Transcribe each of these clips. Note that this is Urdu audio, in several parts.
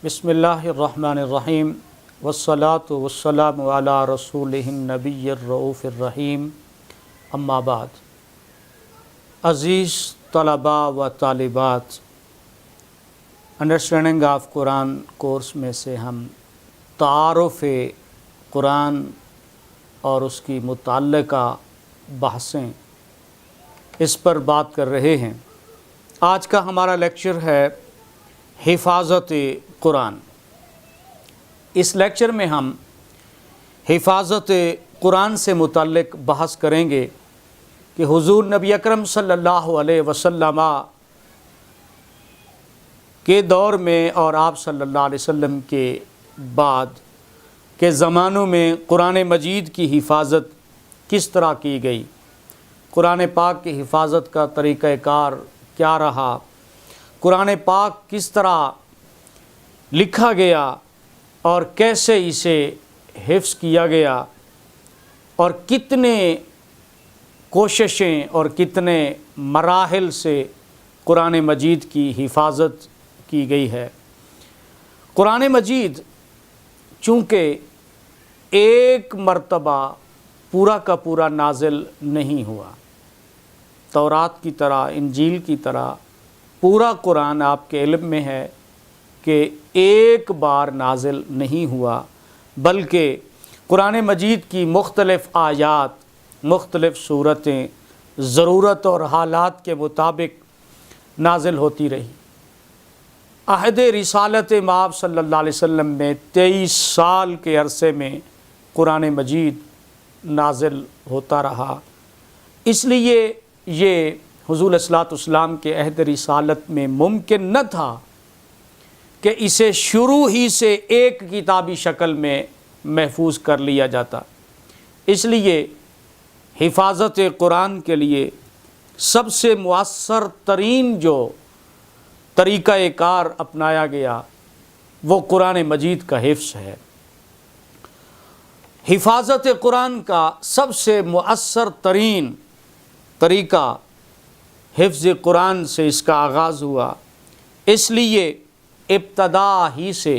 بسم اللہ الرحمن الرحیم والصلاة والسلام علی رسولہ النبی الرؤوف الرحیم اما بعد۔ عزیز طلباء و طالبات، انڈرسٹینڈنگ آف قرآن کورس میں سے ہم تعارف قرآن اور اس کی متعلقہ بحثیں اس پر بات کر رہے ہیں۔ آج کا ہمارا لیکچر ہے حفاظت قرآن۔ اس لیکچر میں ہم حفاظت قرآن سے متعلق بحث کریں گے کہ حضور نبی اکرم صلی اللہ علیہ وسلم کے دور میں اور آپ صلی اللہ علیہ وسلم کے بعد کے زمانوں میں قرآن مجید کی حفاظت کس طرح کی گئی، قرآن پاک کی حفاظت کا طریقہ کار کیا رہا، قرآن پاک کس طرح لکھا گیا اور کیسے اسے حفظ کیا گیا، اور کتنے کوششیں اور کتنے مراحل سے قرآن مجید کی حفاظت کی گئی ہے۔ قرآن مجید چونکہ ایک مرتبہ پورا کا پورا نازل نہیں ہوا، تورات کی طرح، انجیل کی طرح پورا قرآن آپ کے علم میں ہے کہ ایک بار نازل نہیں ہوا، بلکہ قرآن مجید کی مختلف آیات، مختلف صورتیں ضرورت اور حالات کے مطابق نازل ہوتی رہی۔ عہد رسالت مآب صلی اللہ علیہ وسلم میں 23 سال کے عرصے میں قرآن مجید نازل ہوتا رہا۔ اس لیے یہ حضور صلی اللہ علیہ وسلم کے عہد رسالت میں ممکن نہ تھا کہ اسے شروع ہی سے ایک کتابی شکل میں محفوظ کر لیا جاتا۔ اس لیے حفاظت قرآن کے لیے سب سے مؤثر ترین جو طریقہ کار اپنایا گیا وہ قرآن مجید کا حفظ ہے۔ حفاظت قرآن کا سب سے مؤثر ترین طریقہ حفظ قرآن سے اس کا آغاز ہوا، اس لیے ابتدا ہی سے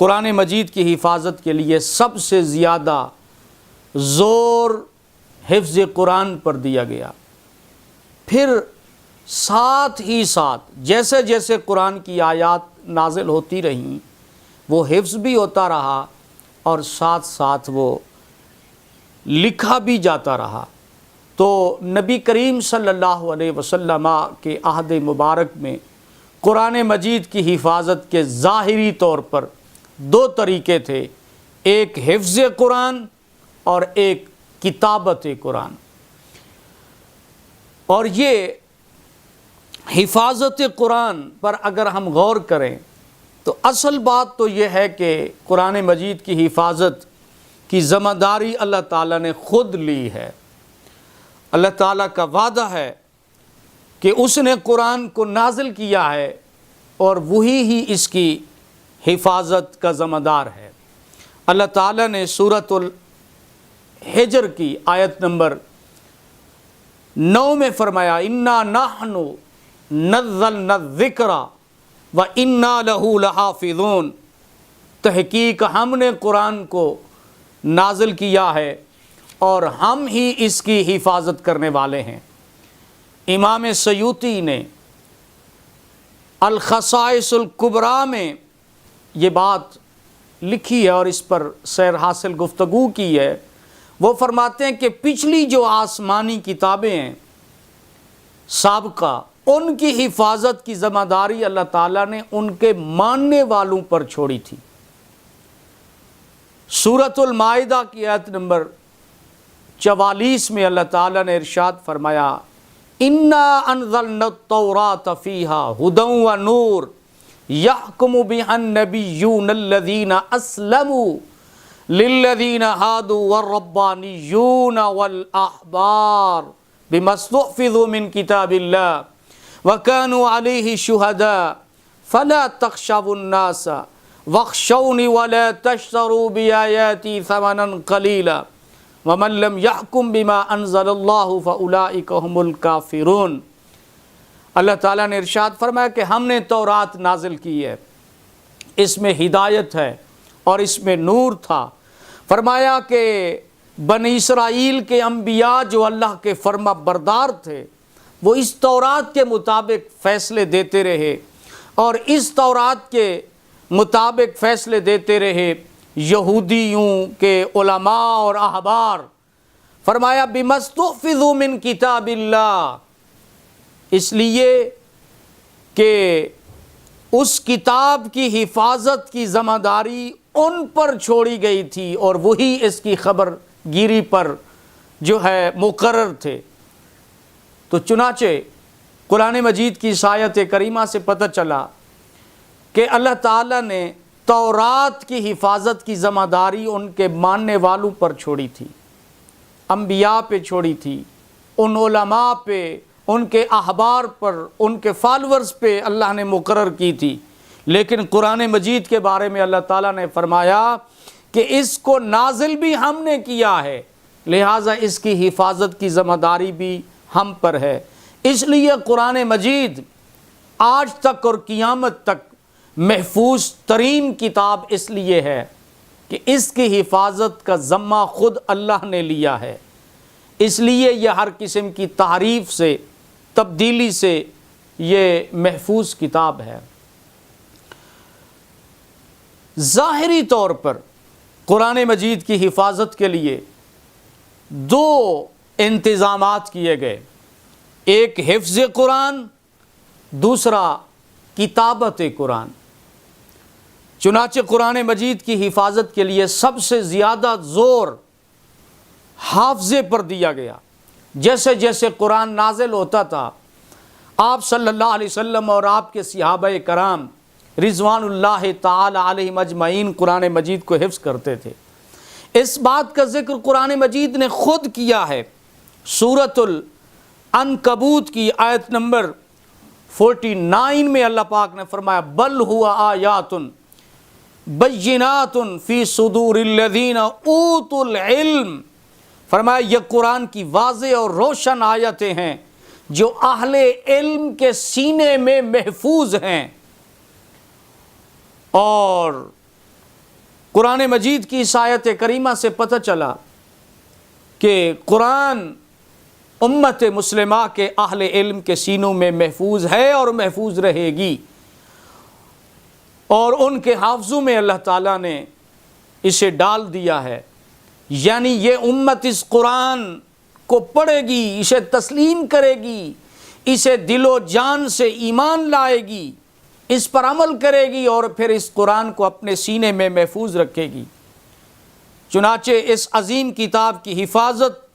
قرآن مجید کی حفاظت کے لیے سب سے زیادہ زور حفظ قرآن پر دیا گیا۔ پھر ساتھ ہی ساتھ جیسے جیسے قرآن کی آیات نازل ہوتی رہیں وہ حفظ بھی ہوتا رہا اور ساتھ ساتھ وہ لکھا بھی جاتا رہا۔ تو نبی کریم صلی اللہ علیہ وسلم کے عہد مبارک میں قرآن مجید کی حفاظت کے ظاہری طور پر دو طریقے تھے، ایک حفظ قرآن اور ایک کتابت قرآن۔ اور یہ حفاظت قرآن پر اگر ہم غور کریں تو اصل بات تو یہ ہے کہ قرآن مجید کی حفاظت کی ذمہ داری اللہ تعالیٰ نے خود لی ہے۔ اللہ تعالیٰ کا وعدہ ہے کہ اس نے قرآن کو نازل کیا ہے اور وہی ہی اس کی حفاظت کا ذمہ دار ہے۔ اللہ تعالیٰ نے سورۃ الحجر کی آیت نمبر 9 میں فرمایا اِنَّا نَحْنُ نَزَّلْنَا الذِّكْرَ وَإِنَّا لَهُ لَحَافِظُونَ، تحقیق ہم نے قرآن کو نازل کیا ہے اور ہم ہی اس کی حفاظت کرنے والے ہیں۔ امام سیوطی نے الخصائص الکبریٰ میں یہ بات لکھی ہے اور اس پر سیر حاصل گفتگو کی ہے۔ وہ فرماتے ہیں کہ پچھلی جو آسمانی کتابیں ہیں سابقہ، ان کی حفاظت کی ذمہ داری اللہ تعالیٰ نے ان کے ماننے والوں پر چھوڑی تھی۔ سورۃ المائدہ کی آیت نمبر 44 میں اللہ تعالیٰ نے ارشاد فرمایا اِنَّا أَنزَلْنَا التَّوْرَاةَ فِيهَا هُدًى وَنُورٌ يَحْكُمُ بِهَا النَّبِيُّونَ الَّذِينَ أَسْلَمُوا لِلَّذِينَ هَادُوا وَالرَّبَّانِيُّونَ وَالْأَحْبَارُ بِمَا اسْتُحْفِظُوا مِنْ كِتَابِ اللَّهِ وَكَانُوا عَلَيْهِ شُهَدَاءَ فَلَا تَخْشَوُا النَّاسَ وَاخْشَوْنِي وَلَا تَشْتَرُوا بِآيَاتِي ثَمَنًا قَلِيلًا وَمَن لَّمْ يَحْكُم بِمَا أَنزَلَ اللَّهُ فَأُولَٰئِكَ هُمُ الْكَافِرُونَ۔ اللہ تعالیٰ نے ارشاد فرمایا کہ ہم نے تورات نازل کی ہے، اس میں ہدایت ہے اور اس میں نور تھا۔ فرمایا کہ بنی اسرائیل کے انبیاء جو اللہ کے فرما بردار تھے وہ اس تورات کے مطابق فیصلے دیتے رہے، اور اس تورات کے مطابق فیصلے دیتے رہے یہودیوں کے علماء اور احبار۔ فرمایا بِمَسْتُحْفِظُوا مِن کتاب اللہ، اس لیے کہ اس کتاب کی حفاظت کی ذمہ داری ان پر چھوڑی گئی تھی اور وہی اس کی خبر گیری پر جو ہے مقرر تھے۔ تو چنانچہ قرآن مجید کی اس آیت کریمہ سے پتہ چلا کہ اللہ تعالیٰ نے تورات کی حفاظت کی ذمہ داری ان کے ماننے والوں پر چھوڑی تھی، انبیاء پہ چھوڑی تھی، ان علماء پہ، ان کے احبار پر، ان کے فالورز پہ اللہ نے مقرر کی تھی۔ لیکن قرآن مجید کے بارے میں اللہ تعالیٰ نے فرمایا کہ اس کو نازل بھی ہم نے کیا ہے، لہٰذا اس کی حفاظت کی ذمہ داری بھی ہم پر ہے۔ اس لیے قرآن مجید آج تک اور قیامت تک محفوظ ترین کتاب اس لیے ہے کہ اس کی حفاظت کا ذمہ خود اللہ نے لیا ہے، اس لیے یہ ہر قسم کی تحریف سے، تبدیلی سے یہ محفوظ کتاب ہے۔ ظاہری طور پر قرآن مجید کی حفاظت کے لیے دو انتظامات کیے گئے، ایک حفظ قرآن، دوسرا کتابت قرآن۔ چنانچہ قرآن مجید کی حفاظت کے لیے سب سے زیادہ زور حافظے پر دیا گیا۔ جیسے جیسے قرآن نازل ہوتا تھا آپ صلی اللہ علیہ وسلم اور آپ کے صحابہ کرام رضوان اللہ تعالی علیہم اجمعین قرآن مجید کو حفظ کرتے تھے۔ اس بات کا ذکر قرآن مجید نے خود کیا ہے۔ سورۃ العنکبوت کی آیت نمبر 49 میں اللہ پاک نے فرمایا بل ہوا آیات بینات فی صدور الذین اوتوا العلم، فرمایا یہ قرآن کی واضح اور روشن آیتیں ہیں جو اہل علم کے سینے میں محفوظ ہیں۔ اور قرآن مجید کی اس آیت کریمہ سے پتہ چلا کہ قرآن امت مسلمہ کے اہل علم کے سینوں میں محفوظ ہے اور محفوظ رہے گی، اور ان کے حافظوں میں اللہ تعالیٰ نے اسے ڈال دیا ہے۔ یعنی یہ امت اس قرآن کو پڑھے گی، اسے تسلیم کرے گی، اسے دل و جان سے ایمان لائے گی، اس پر عمل کرے گی اور پھر اس قرآن کو اپنے سینے میں محفوظ رکھے گی۔ چنانچہ اس عظیم کتاب کی حفاظت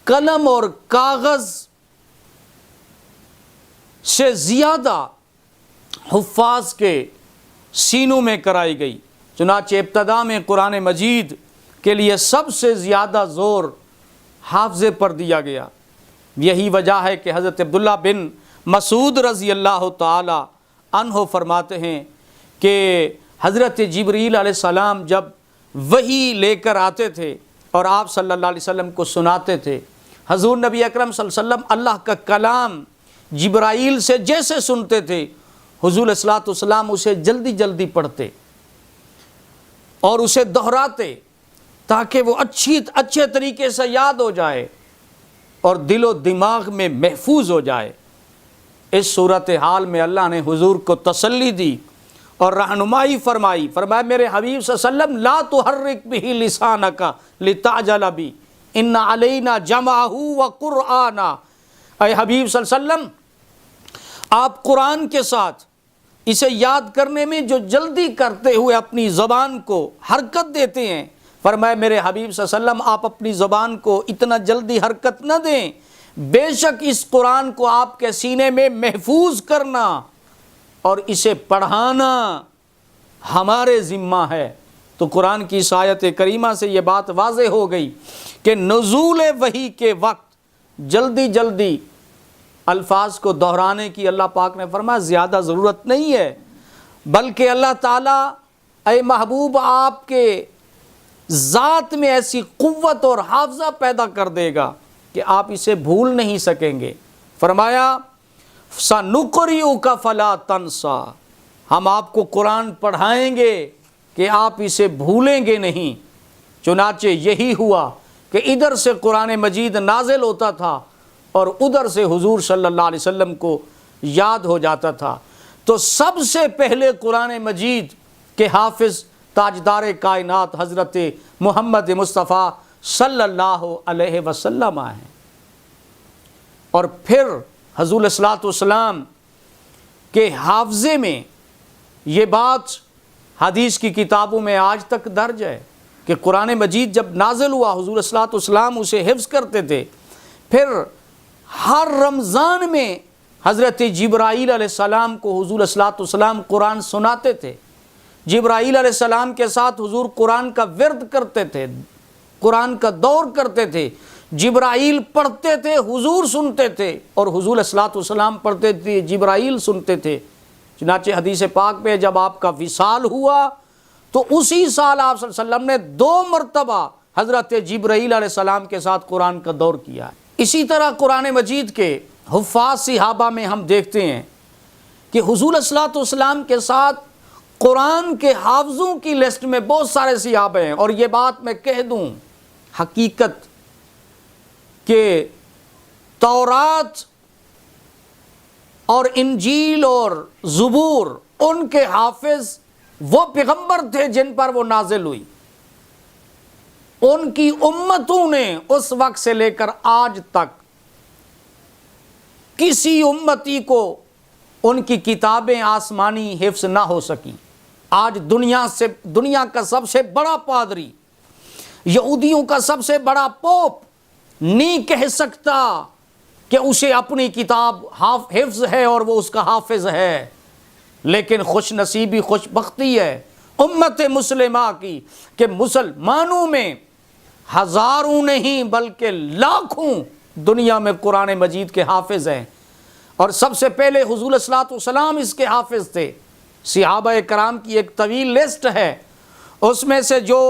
قلم اور کاغذ سے زیادہ حفاظ کے سینوں میں کرائی گئی۔ چنانچہ ابتدا میں قرآن مجید کے لیے سب سے زیادہ زور حافظے پر دیا گیا۔ یہی وجہ ہے کہ حضرت عبداللہ بن مسعود رضی اللہ تعالی عنہ فرماتے ہیں کہ حضرت جبریل علیہ السلام جب وحی لے کر آتے تھے اور آپ صلی اللہ علیہ وسلم کو سناتے تھے، حضور نبی اکرم صلی اللہ علیہ وسلم اللہ کا کلام جبرائیل سے جیسے سنتے تھے، حضور علیہ الصلوۃ والسلام اسے جلدی جلدی پڑھتے اور اسے دہراتے تاکہ وہ اچھے طریقے سے یاد ہو جائے اور دل و دماغ میں محفوظ ہو جائے۔ اس صورتحال میں اللہ نے حضور کو تسلی دی اور رہنمائی فرمایا میرے حبیب صلی اللہ علیہ وسلم لا تحرک به لسانک لتعجل به ان علینا جمعہ وقرآنہ، اے حبیب صلی اللہ علیہ وسلم آپ قرآن کے ساتھ اسے یاد کرنے میں جو جلدی کرتے ہوئے اپنی زبان کو حرکت دیتے ہیں، فرمایا میرے حبیب صلی اللہ علیہ وسلم آپ اپنی زبان کو اتنا جلدی حرکت نہ دیں، بے شک اس قرآن کو آپ کے سینے میں محفوظ کرنا اور اسے پڑھانا ہمارے ذمہ ہے۔ تو قرآن کی اس آیت کریمہ سے یہ بات واضح ہو گئی کہ نزول وحی کے وقت جلدی جلدی الفاظ کو دہرانے کی اللہ پاک نے فرمایا زیادہ ضرورت نہیں ہے، بلکہ اللہ تعالیٰ اے محبوب آپ کے ذات میں ایسی قوت اور حافظہ پیدا کر دے گا کہ آپ اسے بھول نہیں سکیں گے۔ فرمایا سَنُقْرِئُكَ فَلَا تَنْسَى، ہم آپ کو قرآن پڑھائیں گے کہ آپ اسے بھولیں گے نہیں۔ چنانچہ یہی ہوا کہ ادھر سے قرآن مجید نازل ہوتا تھا اور ادھر سے حضور صلی اللہ علیہ وسلم کو یاد ہو جاتا تھا۔ تو سب سے پہلے قرآن مجید کے حافظ تاجدار کائنات حضرت محمد مصطفیٰ صلی اللہ علیہ وسلم آئے ہیں، اور پھر حضور علیہ الصلوۃ والسلام کے حافظے میں یہ بات حدیث کی کتابوں میں آج تک درج ہے کہ قرآن مجید جب نازل ہوا حضور علیہ الصلوۃ والسلام اسے حفظ کرتے تھے۔ پھر ہر رمضان میں حضرت جبرائیل علیہ السلام کو حضور علیہ الصلوۃ والسلام قرآن سناتے تھے۔ جبرائیل علیہ السلام کے ساتھ حضور قرآن کا ورد کرتے تھے، قرآن کا دور کرتے تھے۔ جبرائیل پڑھتے تھے، حضور سنتے تھے، اور حضور علیہ الصلوۃ والسلام پڑھتے تھے، جبرائیل سنتے تھے۔ چنانچہ حدیث پاک میں جب آپ کا وصال ہوا تو اسی سال آپ صلی اللہ علیہ وسلم نے 2 مرتبہ حضرت جبرائیل علیہ السلام کے ساتھ قرآن کا دور کیا ہے۔ اسی طرح قرآن مجید کے حفاظ صحابہ میں ہم دیکھتے ہیں کہ حضور علیہ الصلوۃ والسلام کے ساتھ قرآن کے حافظوں کی لسٹ میں بہت سارے صحابہ ہیں۔ اور یہ بات میں کہہ دوں حقیقت کہ تورات اور انجیل اور زبور ان کے حافظ وہ پیغمبر تھے جن پر وہ نازل ہوئی۔ ان کی امتوں نے اس وقت سے لے کر آج تک کسی امتی کو ان کی کتابیں آسمانی حفظ نہ ہو سکی۔ آج دنیا کا سب سے بڑا پادری، یہودیوں کا سب سے بڑا پوپ نہیں کہہ سکتا کہ اسے اپنی کتاب حفظ ہے اور وہ اس کا حافظ ہے۔ لیکن خوش نصیبی، خوش بختی ہے امت مسلمہ کی کہ مسلمانوں میں ہزاروں نہیں بلکہ لاکھوں دنیا میں قرآن مجید کے حافظ ہیں، اور سب سے پہلے حضور علیہ الصلوۃ والسلام اس کے حافظ تھے۔ صحابہ کرام کی ایک طویل لسٹ ہے، اس میں سے جو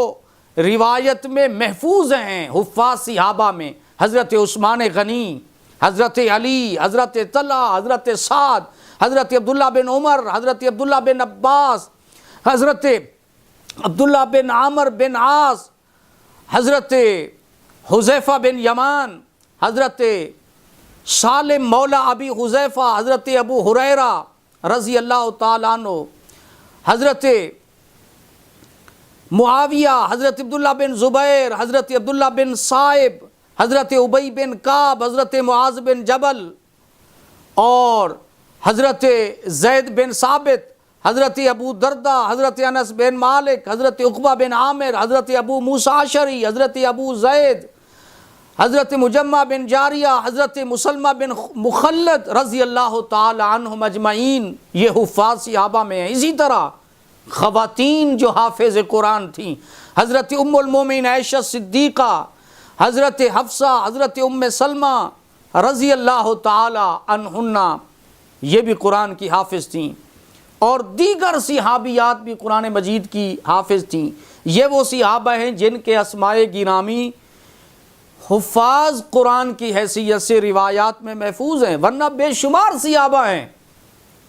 روایت میں محفوظ ہیں حفاظ صحابہ میں حضرت عثمان غنی، حضرت علی، حضرت طلحہ، حضرت سعد، حضرت عبداللہ بن عمر، حضرت عبداللہ بن عباس، حضرت عبداللہ بن عامر بن عاص، حضرت حذیفہ بن یمان، حضرت سالم مولا ابی حذیفہ، حضرت ابو ہریرہ رضی اللہ تعالیٰ عنہ، حضرت معاویہ، حضرت عبداللہ بن زبیر، حضرت عبداللہ بن صائب، حضرت ابی بن کعب، حضرت معاذ بن جبل، اور حضرت زید بن ثابت، حضرت ابو دردہ، حضرت انس بن مالک، حضرت عقبہ بن عامر، حضرت ابو موسیٰ اشعری، حضرت ابو زید، حضرت مجمع بن جاریہ، حضرت مسلمہ بن مخلد رضی اللہ تعالی عنہم اجمعین، یہ حفاظ صحابہ میں ہیں۔ اسی طرح خواتین جو حافظ قرآن تھیں، حضرت ام المومنین عائشہ صدیقہ، حضرت حفصہ، حضرت ام سلمہ رضی اللہ تعالی عنہن، یہ بھی قرآن کی حافظ تھیں، اور دیگر صحابیات بھی قرآن مجید کی حافظ تھیں۔ یہ وہ صحابہ ہیں جن کے اسماء گرامی حفاظ قرآن کی حیثیت سے روایات میں محفوظ ہیں، ورنہ بے شمار صحابہ ہیں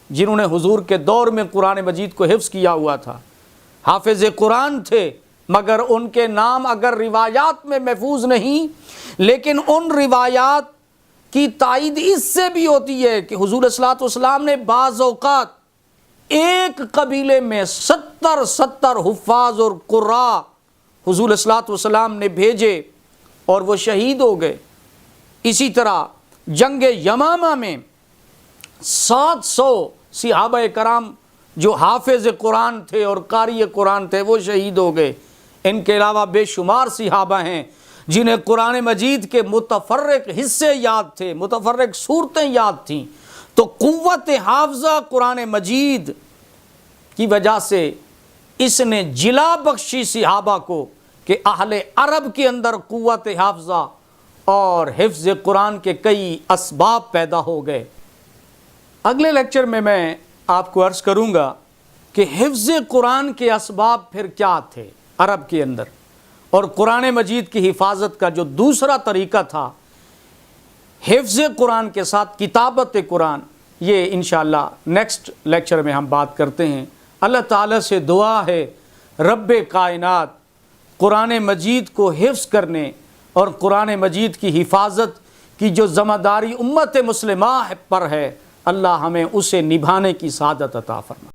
جنہوں نے حضور کے دور میں قرآن مجید کو حفظ کیا ہوا تھا، حافظ قرآن تھے، مگر ان کے نام اگر روایات میں محفوظ نہیں، لیکن ان روایات کی تائید اس سے بھی ہوتی ہے کہ حضور صلی اللہ علیہ وسلم نے بعض اوقات ایک قبیلے میں 70 حفاظ اور قراء حضور صلی اللہ علیہ وسلم نے بھیجے اور وہ شہید ہو گئے۔ اسی طرح جنگ یمامہ میں 700 صحابہ کرام جو حافظ قرآن تھے اور قاری قرآن تھے وہ شہید ہو گئے۔ ان کے علاوہ بے شمار صحابہ ہیں جنہیں قرآن مجید کے متفرق حصے یاد تھے، متفرق صورتیں یاد تھیں۔ تو قوت حافظہ قرآن مجید کی وجہ سے اس نے جلا بخشی صحابہ کو کہ اہل عرب کے اندر قوت حافظہ اور حفظ قرآن کے کئی اسباب پیدا ہو گئے۔ اگلے لیکچر میں آپ کو عرض کروں گا کہ حفظ قرآن کے اسباب پھر کیا تھے عرب کے اندر، اور قرآن مجید کی حفاظت کا جو دوسرا طریقہ تھا حفظ قرآن کے ساتھ کتابت قرآن، یہ انشاءاللہ نیکسٹ لیکچر میں ہم بات کرتے ہیں۔ اللہ تعالیٰ سے دعا ہے رب کائنات قرآن مجید کو حفظ کرنے اور قرآن مجید کی حفاظت کی جو ذمہ داری امت مسلمہ پر ہے، اللہ ہمیں اسے نبھانے کی سعادت عطا فرمائے۔